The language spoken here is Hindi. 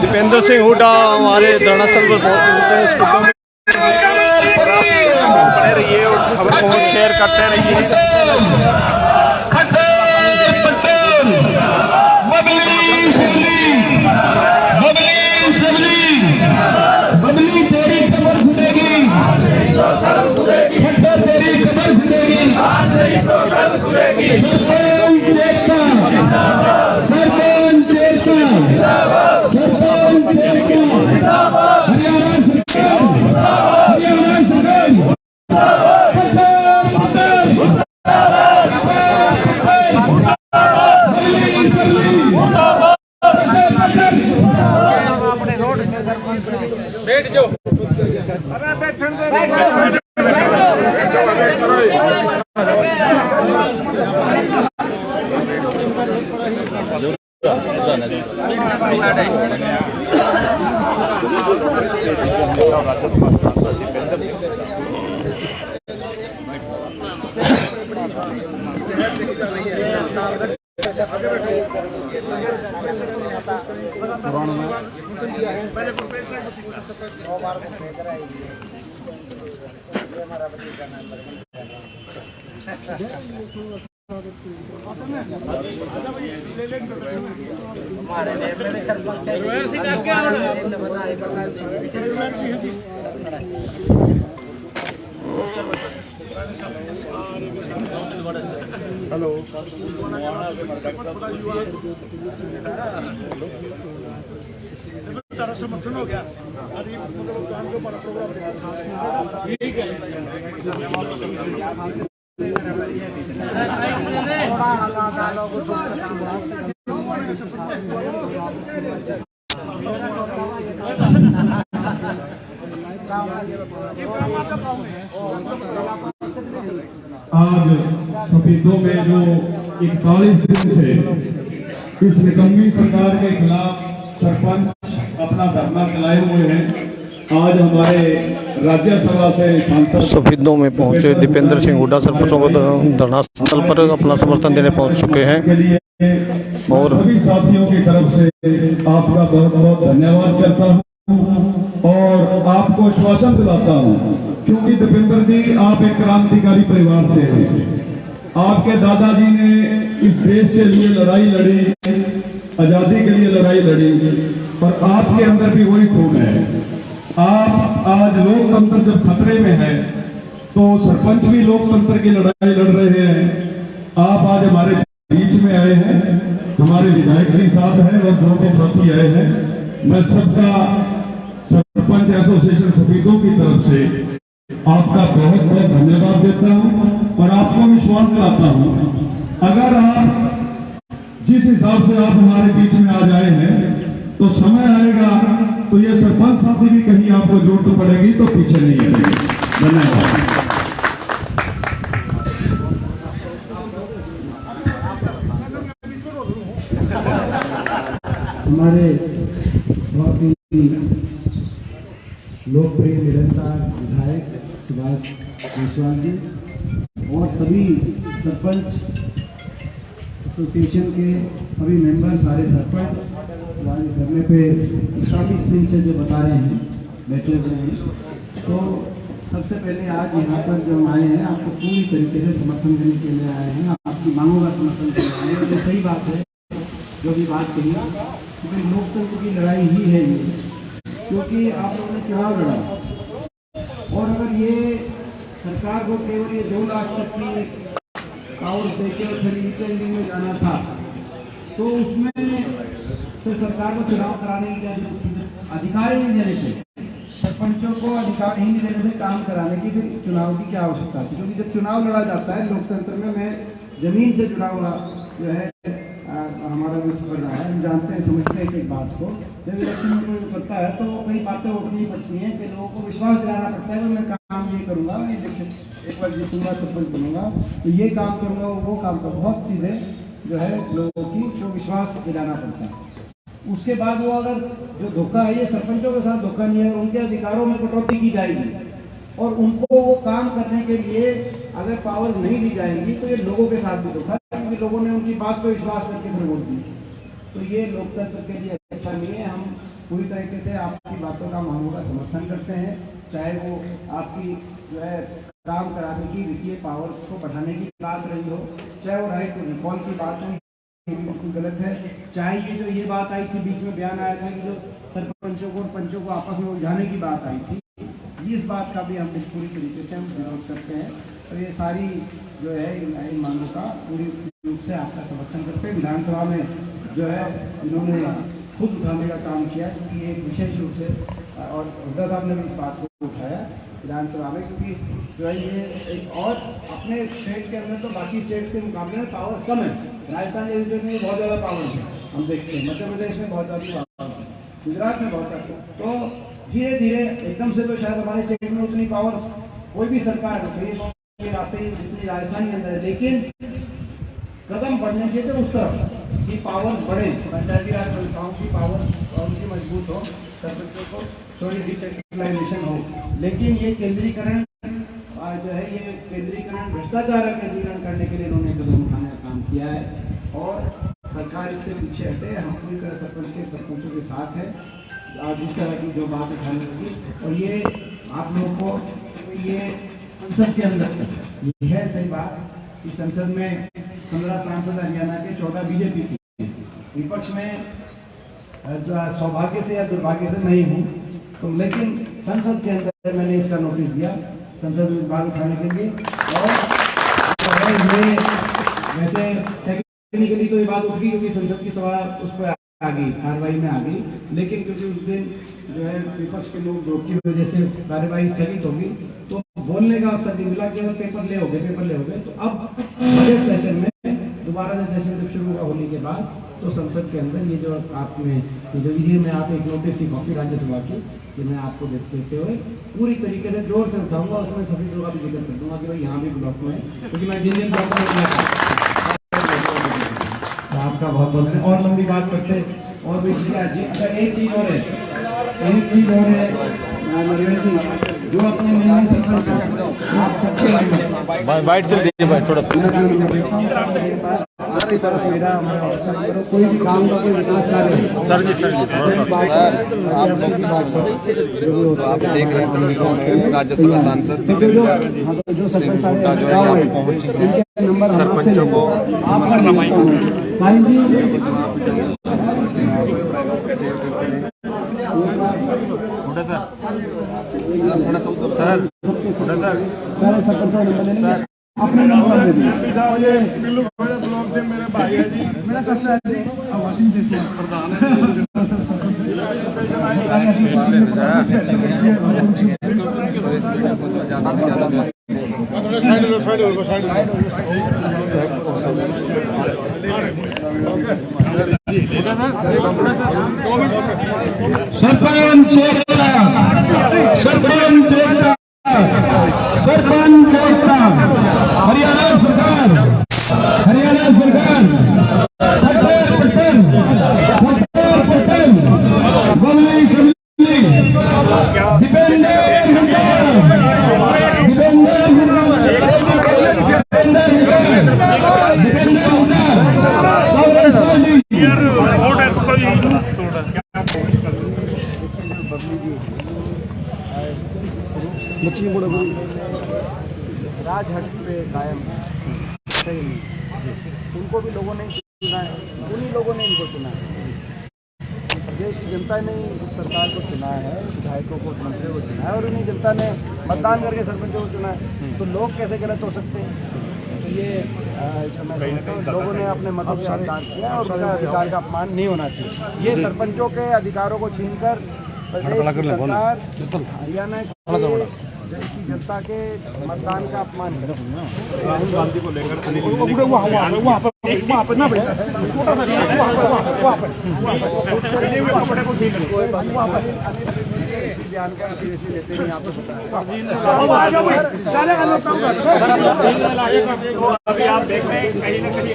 दीपेंद्र सिंह हुड्डा हमारे धरना स्थल पर पहुंच चुके हैं। बने रहिए और खबर को शेयर करते रहिए। बबली तेरी कमर खुलेगी, खट्टर तेरी कमर खुलेगी, सरपंच एकता, सरपंच एकता, सरपंच एकता, हरियाणा सरकार, बैठ जाओ, अरे बैठन दो, हेलो सारा समर्थन हो गया। ठीक है, आज सफेदों में जो 41 दिन से इस निकम्मी सरकार के खिलाफ सरपंच अपना धरना चलाए हुए हैं, आज हमारे राज्यसभा से सांसद सफेदों में पहुंचे दीपेंद्र सिंह हुड्डा सरपंचों को धरना स्थल पर अपना समर्थन देने पहुंच चुके हैं। और सभी साथियों की तरफ से आपका बहुत बहुत धन्यवाद करता हूं और आपको आश्वासन दिलाता हूं, क्योंकि दीपेंद्र जी आप एक क्रांतिकारी परिवार से हैं। आपके दादाजी ने इस देश के लिए लड़ाई लड़ी, आजादी के लिए लड़ाई लड़ी, और आपके अंदर भी वही खून है। आप आज लोकतंत्र जब खतरे में है तो सरपंच भी लोकतंत्र की लड़ाई लड़ रहे हैं। आप आज हमारे बीच में आए हैं, हमारे विधायक भी साथ हैं और जो भी साथी आए हैं, मैं सबका सरपंच एसोसिएशन सफेदों की तरफ से आपका बहुत बहुत धन्यवाद देता हूं और आपको विश्वास दिलाता हूं, अगर आप जिस हिसाब से आप हमारे बीच में आ जाए हैं तो समय आएगा तो ये सरपंच साथी भी कहीं आपको जरूरत पड़ेगी तो पीछे नहीं हटेंगे। धन्यवाद। हमारे बहुत ही लोकप्रिय मिलनसार विधायक सुभाष जायसवाल जी और सभी सरपंच एसोसिएशन के सभी मेंबर, सारे सरपंच धरने पे 41 दिन से जो बता रहे हैं बैठे हुए हैं, तो सबसे पहले आज यहाँ पर जो आए हैं आपको पूरी तरीके से समर्थन देने के लिए आए हैं, आपकी मांगों का समर्थन करने आए हैं। ये सही बात है जो भी बात कही, क्योंकि लोकतंत्र की लड़ाई ही है ये, क्योंकि आप लोगों ने चुनाव लड़ा और अगर ये सरकार को केवल ये 2 लाख तक की पावर देकर फिर रिटेलिंग में जाना था तो उसमें तो सरकार को चुनाव कराने के अधिकार ही नहीं देने थे, सरपंचों को अधिकार ही नहीं देने से काम कराने की फिर चुनाव की क्या आवश्यकता थी। क्योंकि जब चुनाव लड़ा जाता है लोकतंत्र में, मैं जमीन से चुनाव जो है हमारा जो सफर रहा है, हम जानते हैं, समझते हैं एक बात को, जब इलेक्शन में कोई करता है तो कई बातें उठनी पड़ती हैं कि लोगों को विश्वास दिलाना पड़ता है कि मैं काम ये करूँगा, एक बार जीतूंगा सरपंच बनूंगा तो ये काम करूँगा, वो काम करूँगा, बहुत चीज़ें जो है लोगों की को विश्वास दिलाना पड़ता है। उसके बाद वो अगर जो धोखा है, ये सरपंचों के साथ धोखा नहीं है, उनके अधिकारों में कटौती की जाएगी और उनको वो काम करने के लिए अगर पावर नहीं दी जाएगी तो ये लोगों के साथ भी धोखा है, क्योंकि लोगों ने उनकी बात पर विश्वास करके फिर वोट दी। तो ये लोकतंत्र के लिए अच्छा नहीं है। हम पूरी तरीके से आपकी बातों का, मांगों का समर्थन करते हैं, चाहे वो आपकी जो है काम कराने की वित्तीय पावर्स को बढ़ाने की बात रही हो, चाहे वो राइट टू रिकॉल की बात हो, ये बिल्कुल गलत है, चाहे ये बात आई थी, बीच में बयान आया था कि जो सरपंचों को और पंचों को आपस में उलझाने की बात आई थी, इस बात का भी हम पूरी तरीके से हम विरोध करते हैं। तो ये सारी जो है इन मांगों का पूरी रूप से आपका समर्थन करते हैं। विधानसभा में जो है इन्होंने खुद उठाने का काम किया, क्योंकि एक विशेष रूप से, और हुड्डा साहब ने भी इस बात को उठाया विधानसभा में, क्योंकि जो है ये एक, और अपने स्टेट के अंदर तो बाकी स्टेट्स के मुकाबले में पावर्स कम है। राजस्थान में बहुत ज़्यादा पावर्स है, हम देखते हैं, मध्य प्रदेश में बहुत ज़्यादा पावर्स है, गुजरात में बहुत ज़्यादा। तो धीरे धीरे एकदम से तो शायद हमारे स्टेट में उतनी पावर्स कोई भी सरकार आते ही जितनी राजस्थान के अंदर है, लेकिन कदम बढ़ने चाहिए तो उस तरफ कि पावर्स बढ़े, पंचायती राज संस्थाओं की पावर्स और उनकी मजबूत हो, सरपंचों को थोड़ी डिसेंट्रलाइजेशन हो। लेकिन ये केंद्रीकरण जो है, ये केंद्रीकरण, भ्रष्टाचार केंद्रीकरण करने के लिए इन्होंने कदम उठाने का काम किया है, और सरकार इससे पीछे हटे। हम पूरी तरह सरपंचों के साथ है, जिस तरह की जो बात उठानी होगी। और ये आप लोगों को, ये संसद के अंदर ये है सही बात कि संसद में 15 सांसद हरियाणा के, 14 बीजेपी के, विपक्ष में सौभाग्य से या दुर्भाग्य से नहीं हूँ, तो लेकिन संसद के अंदर मैंने इसका नोटिस दिया संसद में इस बात उठाने के लिए। और वैसे टेक्निकली तो ये बात उठ गई, क्योंकि संसद की सभा उस पर आ गई, कार्रवाई में आ गई, लेकिन क्योंकि उस दिन जो है विपक्ष के लोग ग्रोह की वजह से कार्यवाही स्थगित होगी, तो बोलने का अवसर नहीं मिला, केवल पेपर ले हो गए। तो अब बजट सेशन में दोबारा से सेशन जब शुरू हुआ होने के बाद, तो संसद के अंदर ये जो आपने जो ये मैं आप एक नोटिस की कॉपी राज्यसभा की, कि मैं आपको देते हुए पूरी तरीके से जोर से उठाऊंगा, उसमें सभी लोगों का भी जिक्र कर दूंगा कि भाई यहाँ भी ब्लॉक में, क्योंकि मैं जिन ब्लॉक में आपका बहुत बहुत और लंबी बात करते, और भी एक चीज और है, जो अपने निर्णय सरपंच आप सबके बाइट चल रही है, बाइट थोड़ा आपकी तरफ मेरा कोई भी काम का कोई विकास कार्य, सर जी थोड़ा सा आप देख रहे हैं राज्यसभा सांसद जो सरपंच जो है यहाँ पहुँच चुके हैं, सरपंचों को अपने नंबर मेरे भाई है जी, मेरा कसला है जी, वाशिंगटन प्रधान सरपंच हरियाणा सरकार राजहट पे कायम है, उनको भी लोगों ने चुना है, उन्हीं लोगों ने इनको चुना है, देश की जनता ने इस सरकार को चुना है, विधायकों को, मंत्रियों को चुना है, और उन्हीं जनता ने मतदान करके सरपंचों को चुना है। तो लोग कैसे गलत हो सकते हैं? तो ये लोगों ने अपने मतों से अधिकार किया, और उनका अधिकार का अपमान नहीं होना चाहिए। ये सरपंचों के अधिकारों को छीनकर प्रदेश की सरकार, हरियाणा की जनता के मतदान का अपमान है। राहुल गांधी को लेकर बयान का लेते नहीं, आप देख रहे हैं कहीं ना कहीं